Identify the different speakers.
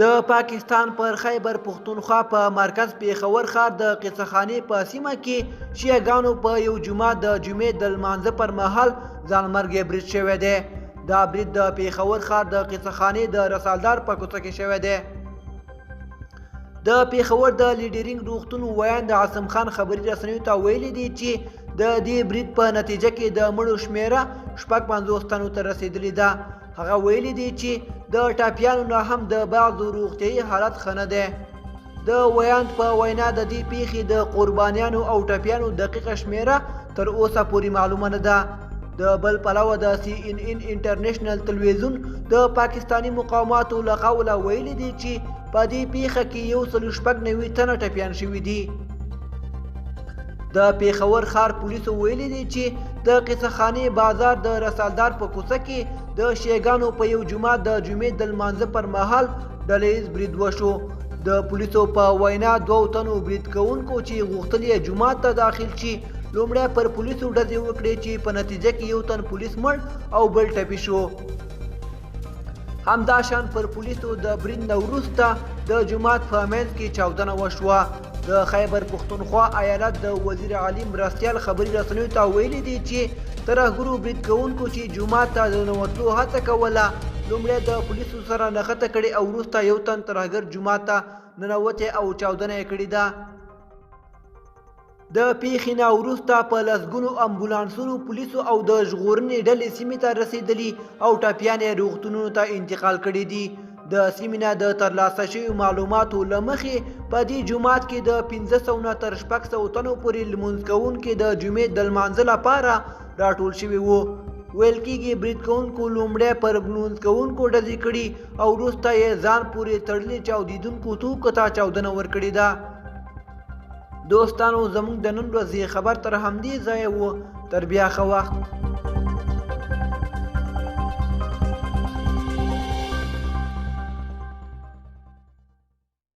Speaker 1: د پاکستان پر خیبر پښتونخوا په مرکز پیښور ښار د قصخانې په سیمه کې شیعهګانو په یو جومات د جمعې د لمانځه پر مهال ځانمرګي برید شوی دی. دا برید د پیښور ښار د قصخانې د رسالدار په کوڅه کې شوی دی. د پیښور د لیډرینګ روغتون ویاند عاصم خان خبري رسنیو ته ویلي دي چې د دې برید په نتیجه کې د مړو شمیره 56 تنو ته رسیدلې ده. هغه ویلي دي چې د ټاپیانو نه هم د بعضو روغتیايي حالت ښه نه دی. د ویاند په وینا د دې پیښې د قربانیانو او ټاپیانو دقیقه شمیره تر اوسه پورې معلومه نه ده. د بل پلوه د CNN انټرنیشنل تلویزیون د پاکستانی مقاوماتو له قوله ویلي دي چې په دې پیښه کې 196 تنه ټپیان شوي دي. د پیښور ښار پولیسو ویلي دي چې د قصخانې بازار د رسالدار په کوڅه کې د شیعهګانو په یو جومات د جمعې د لمانځه پر مهال ډلهییز برید وشو. د پولیسو په وینا 2 تنو برید کوونکو چې غوښتل یې جومات ته داخل شي لومړی پر پولیسو ډزې وکړې چې په نتیجه کې 1 تن پولیس مړ او بل ټپي شو. همداشان پر پولیسو د برید نه وروسته د جومات په منځ کې چاودنه وشوه. د خیبر پښتونخوا ایالت د وزیر علي مرستیال خبري رسنیو ته ویلي دي چې ترهګرو برید کوونکو چې جومات ته د ننوتلو هڅه کوله لومړی د پولیسو سره نښته کړې او وروسته 1 تن ترهګر جومات ته ننوتی او چاودنه یې کړې ده. د پیښې نه وروسته په لسګونو امبولانسونو پولیسو او د ژغورنې ډلې سیمې ته رسېدلي او ټپیان یې روغتونونو ته انتقال کړي دي. د سیمې نه د ترلاسه شویو معلوماتو له مخې په دې جومات کې د 500 نه تر 600 تنو پورې لمونځ کوونکي د جمعې د لمانځه لپاره راټول شوي وو. ویل کېږي برید کوونکو لومړی پر لمونځ کوونکو ډزې کړي او وروسته یې ځان پورې تړلي چاودېدونکو توکو ته چاودنه ورکړې ده. دوستانو زموږ د نن ورځې خبر تر همدې ځایه و. تر بیا ښه وخت.